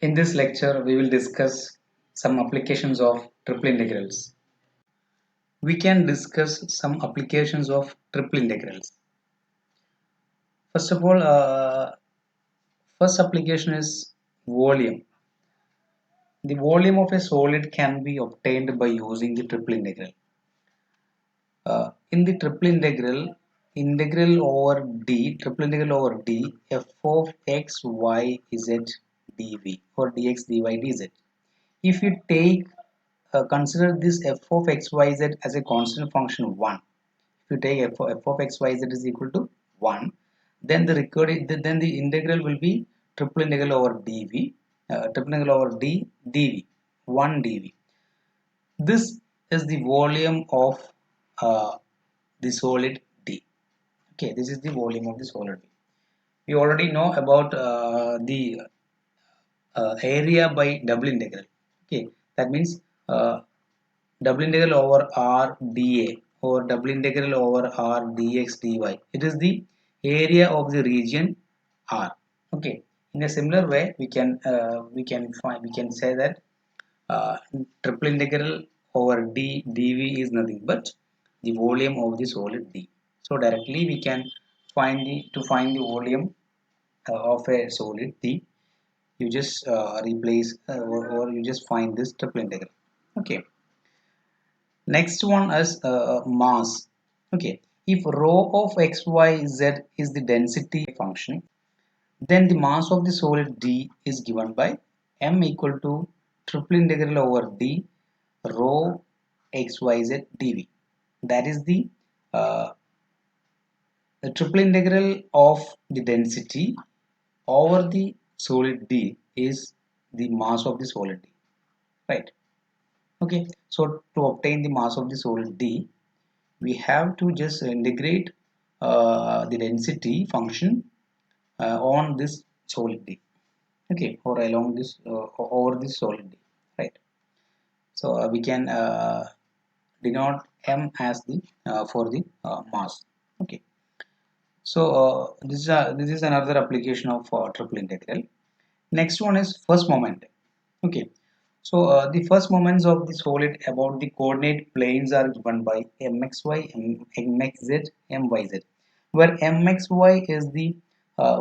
In this lecture, we will discuss some applications of triple integrals. We can discuss some applications of triple integrals. First of all, first application is volume. The volume of a solid can be obtained by using the triple integral. In the triple integral, triple integral over d, f of x, y, z, dv or dx, dy, dz. If you take consider this f of x, y, z as a constant function 1. If you take f of x, y, z is equal to 1, then the integral will be triple integral over dv, triple integral over d dv, 1 dv. This is the volume of the solid D. Okay, this is the volume of the solid D. We already know about the area by double integral. Okay, that means double integral over r dA or double integral over r dx dy. It is the area of the region R. Okay, in a similar way, we can say that uh, triple integral over d dv is nothing but the volume of the solid D. So directly we can find the volume of a solid D. You just replace or you just find this triple integral. Okay. Next one is mass. Okay. If rho of x, y, z is the density function, then the mass of the solid D is given by m equal to triple integral over d rho xyz dv. That is the triple integral of the density over the solid D is the mass of the solid D, right? Okay, so to obtain the mass of the solid D, we have to just integrate the density function on this solid D, okay, or along this over this solid D, right? So we can denote m as the for the mass. Okay, so this is another application of triple integral. Next one is first moment. Okay, so the first moments of the solid about the coordinate planes are given by mxy, mxz, myz, where mxy is the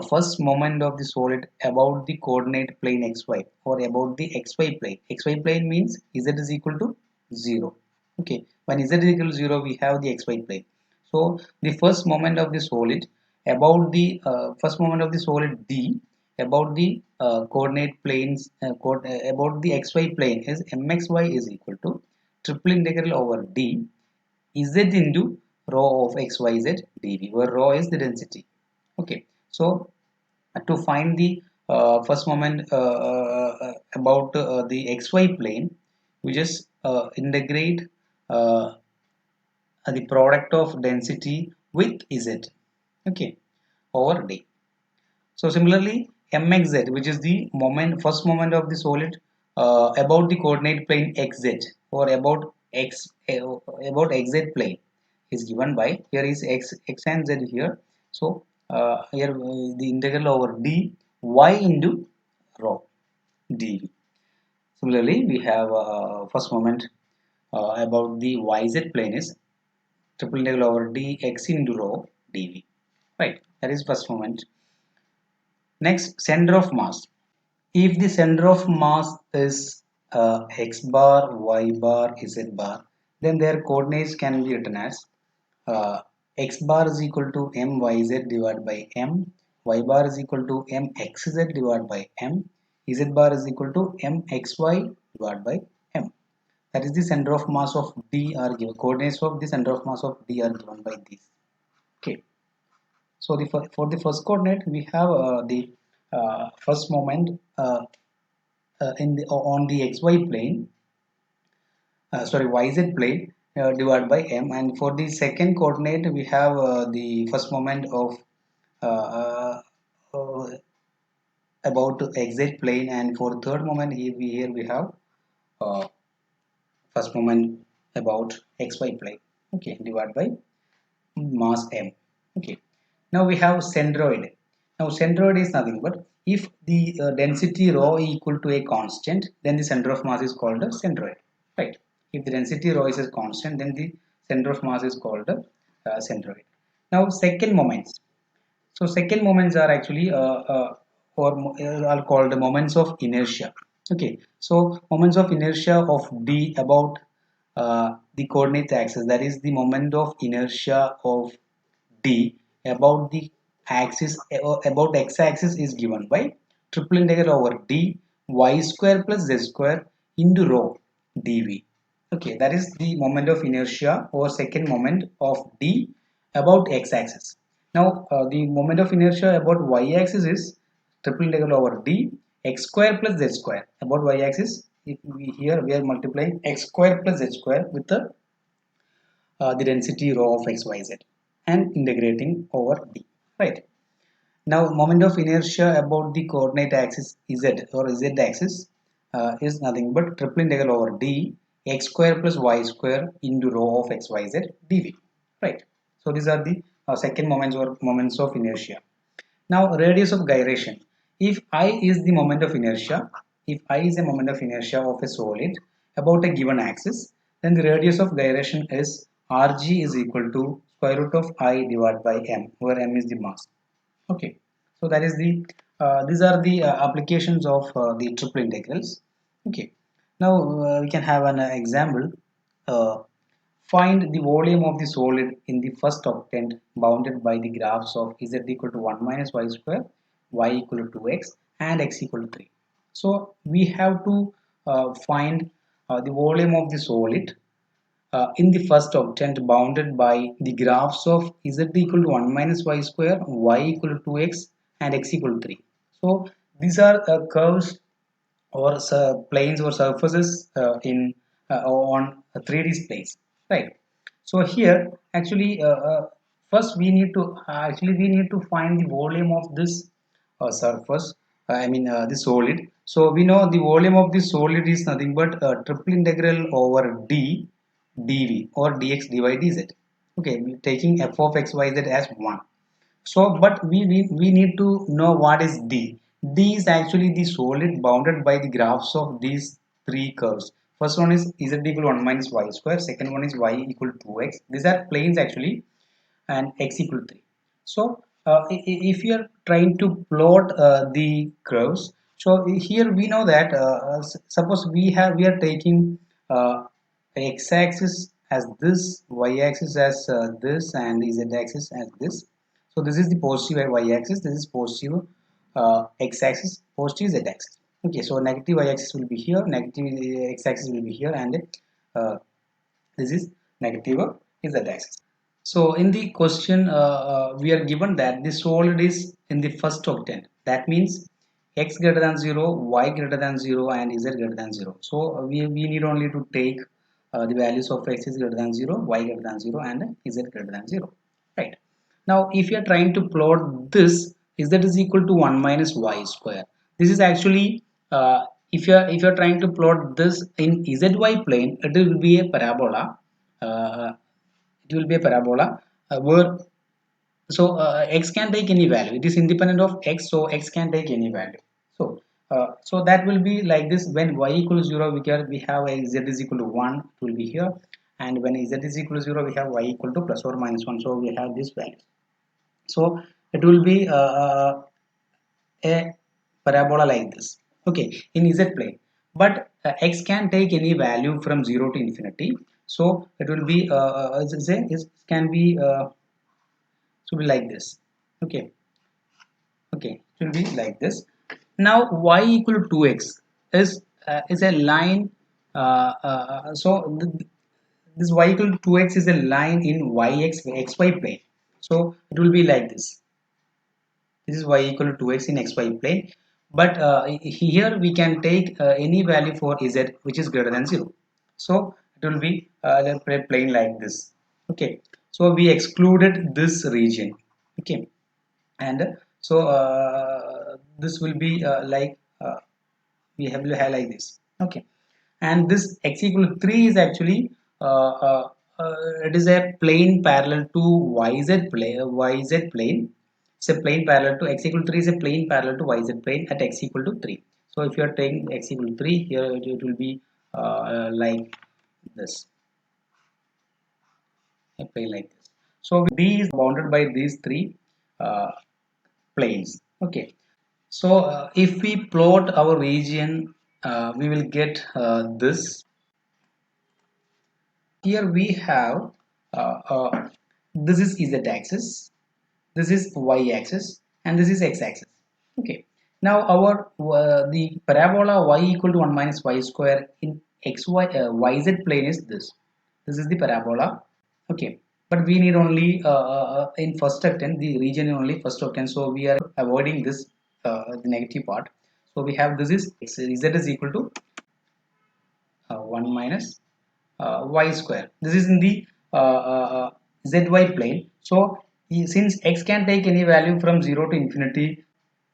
first moment of the solid about the coordinate plane xy or about the xy plane. Xy plane means z is equal to 0. Okay, when z is equal to 0, we have the xy plane. So the first moment of the solid about the first moment of the solid D about the coordinate planes about the xy plane is mxy is equal to triple integral over d z into rho of xyz dv, where rho is the density. Okay, so to find the first moment about the xy plane, we just integrate the product of density with z, okay, over d. So similarly, mxz, which is the first moment of the solid about the coordinate plane xz or about xz plane is given by, here is x and z here. So here the integral over d y into rho dv. Similarly, we have first moment about the yz plane is triple integral over dx into rho dv. Right, that is first moment. Next, center of mass. If the center of mass is x bar, y bar, z bar, then their coordinates can be written as x bar is equal to myz divided by m, y bar is equal to mxz divided by m, z bar is equal to mxy divided by m. That is the center of mass of D are given. Coordinates of the center of mass of D are given by these. Okay. So for the first coordinate, we have the first moment on the xy plane, sorry, yz plane divided by m, and for the second coordinate we have the first moment of uh, uh, uh, about xz plane, and for third moment here we have uh, first moment about xy plane, okay, divided by mass m. Okay, now we have centroid. Now centroid is nothing but if the density rho equal to a constant, then the center of mass is called a centroid, right? If the density rho is a constant, then the center of mass is called a centroid. Now second moments. So second moments are actually are called the moments of inertia. Okay, so moments of inertia of d about the coordinate axis, that is the moment of inertia of d about the axis about x-axis is given by triple integral over d y square plus z square into rho dv. Okay, that is the moment of inertia or second moment of d about x-axis. Now the moment of inertia about y-axis is triple integral over d x square plus z square. About y-axis, if we here we are multiplying x square plus z square with the density rho of xyz and integrating over d, right? Now moment of inertia about the coordinate axis z or z axis is nothing but triple integral over d x square plus y square into rho of xyz dv, right? So these are the second moments or moments of inertia. Now radius of gyration. If I is the moment of inertia, if I is a moment of inertia of a solid about a given axis, then the radius of gyration is rg is equal to square root of I divided by m, where m is the mass. Okay, so that is the these are the applications of the triple integrals. Okay, now we can have an example. uh, Find the volume of the solid in the first octant bounded by the graphs of z equal to 1 minus y square, y equal to 2x, and x equal to 3. So we have to find the volume of the solid in the first octant bounded by the graphs of z equal to 1 minus y square, y equal to 2x, and x equal to 3. So these are curves or planes or surfaces in on 3D space, right? So here actually first we need to we need to find the volume of this surface, the solid. So we know the volume of the solid is nothing but triple integral over d dv or dx dy dz. Okay, we're taking f of xyz as 1. So but we need to know what is d. D is actually the solid bounded by the graphs of these three curves. First one is z equal to 1 minus y square, second one is y equal to 2x. These are planes actually, and x equal to 3. So if you are trying to plot the curves, so here we know that suppose we are taking uh, x-axis as this, y-axis as this, and z-axis as this. So this is the positive y-axis, this is positive x-axis, positive z-axis. Okay, so negative y-axis will be here, negative x-axis will be here, and uh, this is negative z-axis. So in the question, we are given that the solid is in the first octant. That means x greater than 0, y greater than 0, and z greater than 0. So we need only to take the values of x is greater than 0, y greater than 0, and z greater than 0. Right. Now if you are trying to plot this, z is equal to 1 minus y square. This is actually if you are trying to plot this in zy plane, it will be a parabola. Uh, it will be a parabola where x can take any value. It is independent of x, so x can take any value. So that will be like this. When y equals 0, we have a z is equal to 1, it will be here, and when z is equal to 0, we have y equal to plus or minus 1, so we have this value. So it will be a parabola like this, okay, in z plane. But x can take any value from 0 to infinity, so it will be it can be should be like this. Okay, okay, it will be like this. Now y equal to 2x is a line. This y equal to 2x is a line in xy plane, so it will be like this. This is y equal to 2x in xy plane, but here we can take any value for z which is greater than 0. So it will be plane like this. Okay, so we excluded this region. Okay, and so this will be like we have to highlight this. Okay, and this x equal to 3 is actually uh, uh, it is a plane parallel to yz plane. is a plane parallel to x equal to 3 is a plane parallel to yz plane at x equal to 3. So if you are taking x equal to 3, here it will be like this, a plane like this. So D is bounded by these three uh, planes. Okay. So if we plot our region, we will get this. Here we have this is z axis, this is y axis, and this is x axis. Okay, now our the parabola y equal to 1 minus y square in xy yz plane is this is the parabola. Okay, but we need only in first octant the region in only first octant, so we are avoiding this the negative part. So we have this is z is equal to 1 minus y square. This is in the zy plane. So since x can take any value from 0 to infinity,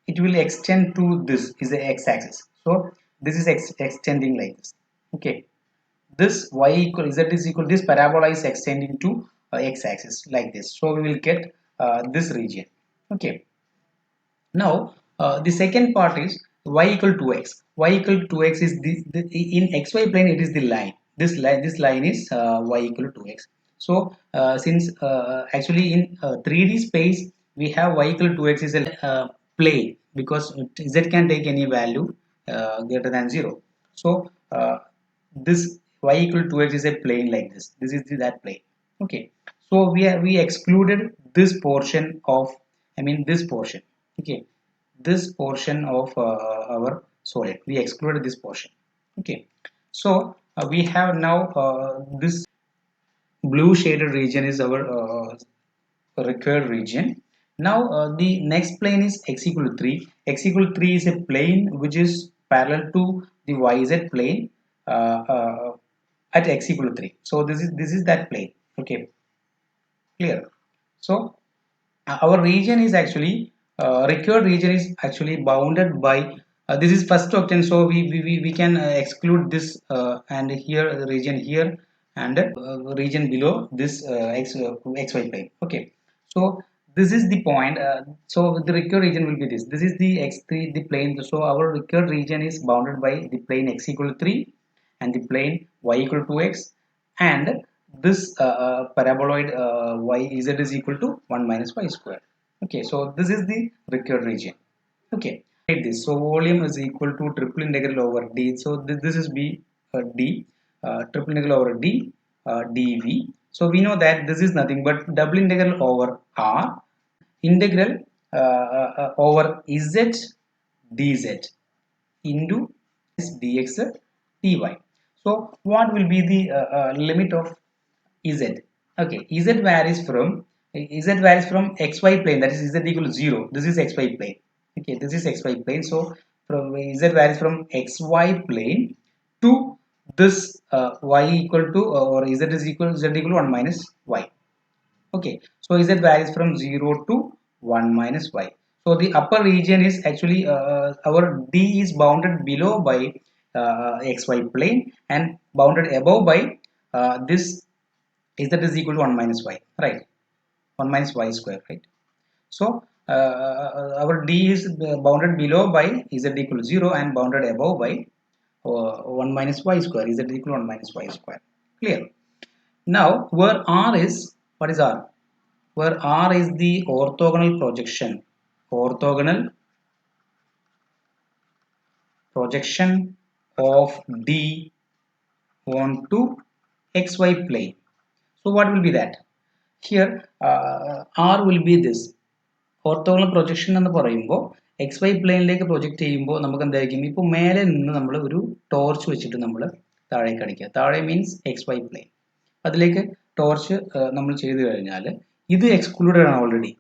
it will extend to this is the x-axis. So this is extending like this. Okay, this y equal z is equal, this parabola is extending to x-axis like this. So we will get this region. Okay, now the second part is y equal to x. Y equal to x is the in xy plane, it is the line. This line is y equal to x. So since actually in 3D space we have y equal to x is a plane, because z can take any value greater than 0. So this y equal to x is a plane like this. This is that plane. Okay. So we excluded this portion of, I mean this portion. Okay, this portion of our solid, we excluded this portion. Okay, so we have now this blue shaded region is our required region. Now the next plane is x equal to 3. X equal to 3 is a plane which is parallel to the yz plane at x equal to 3. So this is that plane. Okay, clear. So our region is actually required region is actually bounded by this is first octant, so we can exclude this and here the region here and region below this xy plane. Okay, so this is the point. So the required region will be this is the x3 the plane. So our required region is bounded by the plane x equal to 3 and the plane y equal to x, and this paraboloid y z is equal to 1 minus y square. Okay, so this is the required region. Okay, write this. So volume is equal to triple integral over d. So this is b d triple integral over d dv. So we know that this is nothing but double integral over r integral over z dz into dx dy. So what will be the limit of z? Okay, z varies from xy plane, that is z equal to 0. This is xy plane. Okay, this is xy plane. So from z varies from xy plane to this y equal to or z equal to 1 minus y. Okay, so z varies from 0 to 1 minus y. So the upper region is actually our d is bounded below by xy plane and bounded above by this is that is equal to 1 minus y, right? 1 minus y square, right? So our d is bounded below by z equal to 0 and bounded above by 1 minus y square, z equal to 1 minus y square. Clear? Now where r is, what is r? Where r is the orthogonal projection of d onto xy plane. So what will be that? Here r will be this orthogonal projection എന്ന് പറയുമ്പോൾ X Y പ്ലെയിനിലേക്ക് project ചെയ്യുമ്പോൾ നമുക്ക് എന്തായിരിക്കും, ഇപ്പോൾ മേലെ നിന്ന് നമ്മൾ ഒരു ടോർച്ച് വെച്ചിട്ട് നമ്മൾ താഴേക്ക് അടിക്കുക. താഴെ മീൻസ് എക്സ് വൈ പ്ലെയിൻ, അതിലേക്ക് ടോർച്ച് നമ്മൾ ചെയ്തു കഴിഞ്ഞാൽ ഇത് എക്സ്ക്ലൂഡഡ് ആണ് ഓൾറെഡി.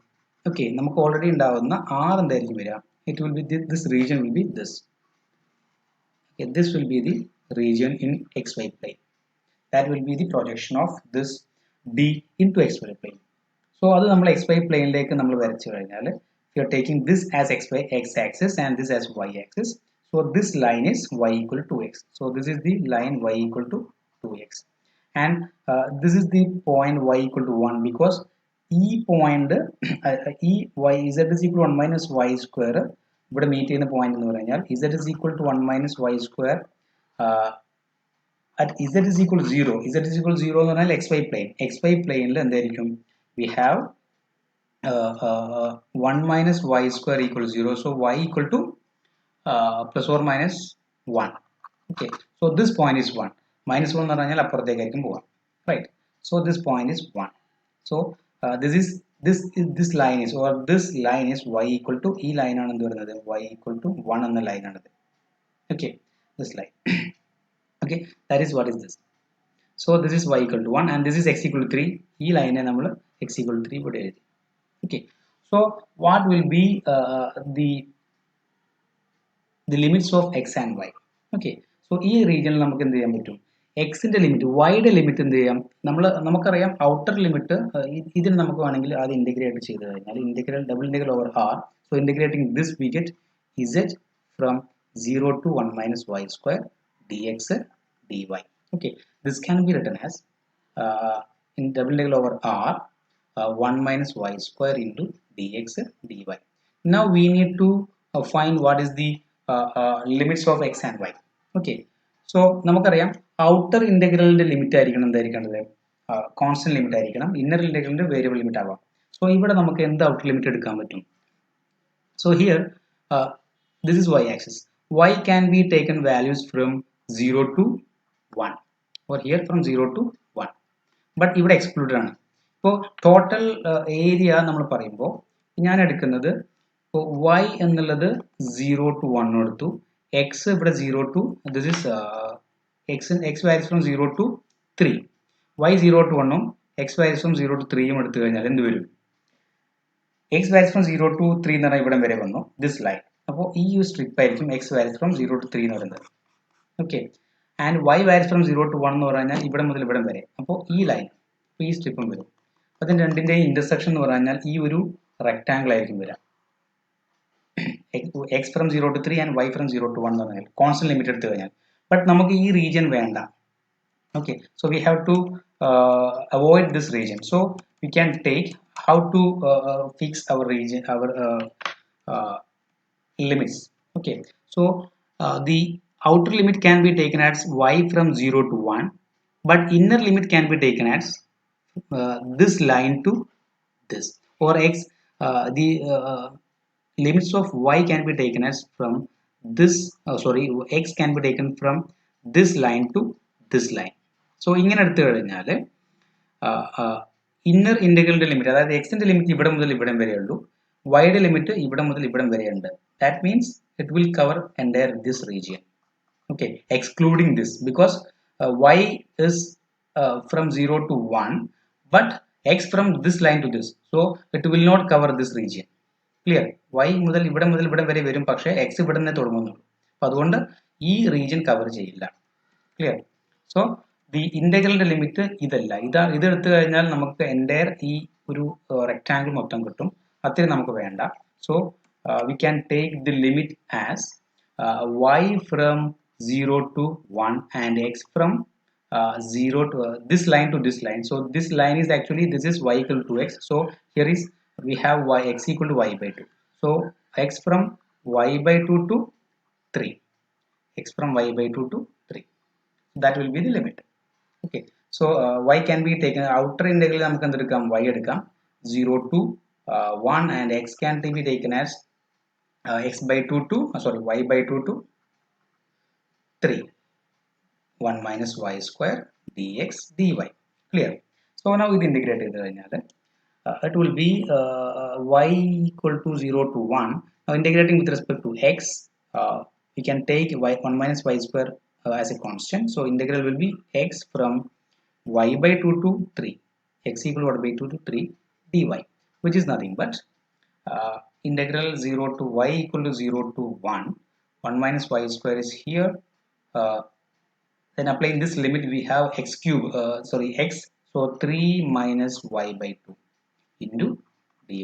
ഓക്കെ, നമുക്ക് ഓൾറെഡി ഉണ്ടാവുന്ന ആർ എന്തായിരിക്കും വരിക? It will be this region will be this. Okay, this will be the region in xy plane. That will be the projection of this d into xy plane. So അത് നമ്മൾ xy പ്ലെയിനിലേക്ക് നമ്മൾ വരച്ചു കഴിഞ്ഞാൽ you are taking this as xy x-axis and this as y-axis. So this line is y equal to x. So this is the line y equal to 2x, and this is the point y equal to 1 because ഈ point ഈ y z is equal to 1 minus y square ഇവിടെ meet ചെയ്യുന്ന point എന്ന് പറഞ്ഞാൽ z is equal to 1 minus y square at z is equal to 0. Z is equal to 0 എന്ന് പറഞ്ഞാൽ xy plane. xy plane ൽ എന്തായിരിക്കും? We have 1 minus y square equal to 0. So y equal to plus or minus 1. Okay. So this point is 1. Minus 1 എന്ന് പറഞ്ഞാൽ അപ്പുറത്തേക്കായിരിക്കും പോവാം. Right. So this point is 1. So this line is y equal to ഈ line ആണ് എന്ത് പറയുന്നത്? y equal to 1 എന്ന line ആണത്. Okay. This line. Okay. That is what is this. So this is y equal to 1 and this is x equal to 3. ഈ ലൈനെ നമ്മൾ x equal to 3 ഇവിടെ എഴുതി. Okay. So what will be the limits of x and y? Okay. So ഈ റീജിയനിൽ നമുക്ക് എന്ത് ചെയ്യാൻ പറ്റും? എക്സിന്റെ ലിമിറ്റ് വൈയുടെ ലിമിറ്റ് എന്ത് ചെയ്യാം? നമുക്കറിയാം ഔട്ടർ ലിമിറ്റ് ഇതിന് നമുക്ക് വേണമെങ്കിൽ അത് ഇന്റഗ്രേറ്റ് ചെയ്ത് കഴിഞ്ഞാൽ integral double integral over r. So integrating this we get z from 0 to 1 minus y square dx dy. Okay, this can be written as in double integral over r 1 minus y square into dx dy. Now we need to find what is the limits of x and y. Okay, so നമുക്കറിയാം outer ഇന്റഗ്രലിന്റെ limit ആയിരിക്കണം എന്തായിരിക്കേണ്ടത്? Constant limit ആയിരിക്കണം. Inner ഇന്റഗ്രലിന്റെ variable limit ആവാം. So ഇവിടെ നമുക്ക് എന്ത് outer limit എടുക്കാൻ പറ്റും? So here this is y axis. Y can be taken values from 0 to 1 or here from 0 to 1. But ഇവിടെ excluded ആണ്. ഇപ്പോൾ ടോട്ടൽ ഏരിയ നമ്മൾ പറയുമ്പോൾ ഞാൻ എടുക്കുന്നത് ഇപ്പോൾ y എന്നുള്ളത് 0 to 1 എടുത്തു, x ഇവിടെ 0 to this is x varies from 0 to 3, y 0 to 1 ഉം x varies from 0 to 3 ഉം എടുത്തു കഴിഞ്ഞാൽ എന്ത് വരും? x varies from 0 to 3 എന്ന് പറഞ്ഞാൽ ഇവിടെ വരെ വന്നു ദിസ് ലൈൻ. അപ്പോൾ ഈ ഒരു സ്ട്രിപ്പ് ആയിരിക്കും x varies from 0 to 3 എന്ന് പറയുന്നത്. Okay, and y varies from 0 to 1 എന്ന് പറഞ്ഞാൽ ഇവിടെ മുതൽ ഇവിടെ വരെ. അപ്പോൾ ഈ ലൈൻ ഈ സ്ട്രിപ്പും വരും. അതിന് രണ്ടിൻ്റെയും ഇന്റർസെക്ഷൻ എന്ന് പറഞ്ഞാൽ ഈ ഒരു റെക്ടാങ്കിൾ ആയിരിക്കും വരാം. x from 0 to 3 and y from 0 to 1 എന്ന് പറഞ്ഞാൽ കോൺസ്റ്റന്റ് ലിമിറ്റ് എടുത്തു കഴിഞ്ഞാൽ. ബട്ട് നമുക്ക് ഈ റീജിയൻ വേണ്ട. Okay, so we have to avoid this region. So we can take how to fix our region, our limits. Okay, so the outer limit can be taken as y from 0 to 1, but inner limit can be taken as this line to this, or x the limits of y can be taken as from this x can be taken from this line to this line. So ഇങ്ങനെ എടുത്തു കഴിഞ്ഞാൽ inner ഇന്റഗ്രലിന്റെ limit, അതായത് എക്സിന്റെ limit ഇവിടെ മുതൽ ഇവിടം വരെയുള്ളൂ, വൈയുടെ ലിമിറ്റ് ഇവിടെ മുതൽ ഇവിടം വരെയുണ്ട്. That means it will cover entire this region. Okay, excluding this because y is from 0 to 1 but x from this line to this, so it will not cover this region. Clear? Y മുതൽ ഇവിടം വരെ വരും, പക്ഷേ X ഇവിടെ നിന്ന് തുടങ്ങുന്നുള്ളൂ. അപ്പോൾ അതുകൊണ്ട് ഈ റീജിയൻ കവർ ചെയ്യില്ല. ക്ലിയർ? സോ ദി ഇന്റഗ്രലിന്റെ ലിമിറ്റ് ഇതല്ല, ഇതെടുത്തു കഴിഞ്ഞാൽ നമുക്ക് എൻറ്റയർ ഈ ഒരു റെക്ടാങ്കിൾ മൊത്തം കിട്ടും. അത്രയും നമുക്ക് വേണ്ട. So we can take the limit as y from 0 to 1 and x from 0 to this line to this line. So this line is actually, this is y equal to x. So here is we have y x equal to y by 2. So x from y by 2 to 3, x from y by 2 to 3, that will be the limit. Okay, so y can be taken outer integral, നമുക്ക് എന്തെടുക്കാം? y എടുക്കാം 0 to 1 and x can be taken as x by 2 to y by 2 to 3, 1 minus y square dx dy. Clear? So now ഇത് integrate ചെയ്ത് കഴിഞ്ഞാൽ it will be y equal to 0 to 1. Now integrating with respect to x, we can take 1 minus y square as a constant. So integral will be x from y by 2 to 3, x equal to 1 by 2 to 3 dy, which is nothing but integral 0 to y equal to 0 to 1, 1 minus y square is here, then applying this limit we have x cube, x, so 3 minus y by 2 into dy.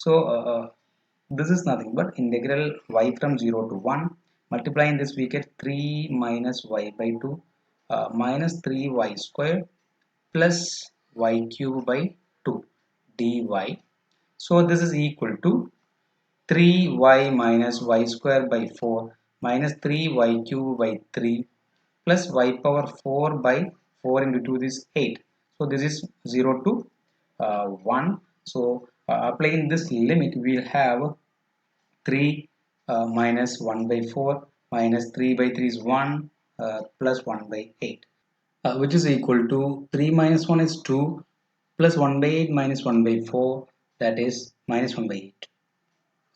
So this is nothing but integral y from 0 to 1, multiplying this we get 3 minus y by 2 minus 3y square plus y cube by 2 dy. So this is equal to 3y minus y square by 4 minus 3y cube by 3 plus y power 4 by 4 into 2 is 8. So this is 0 to 1. So applying this limit, we will have 3 minus 1 by 4 minus 3 by 3 is 1 plus 1 by 8, which is equal to 3 minus 1 is 2 plus 1 by 8 minus 1 by 4, that is minus 1 by 8.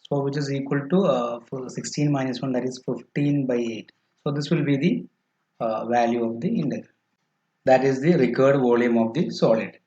So which is equal to 16 minus 1, that is 15 by 8. So this will be the value of the integral. That is the required volume of the solid.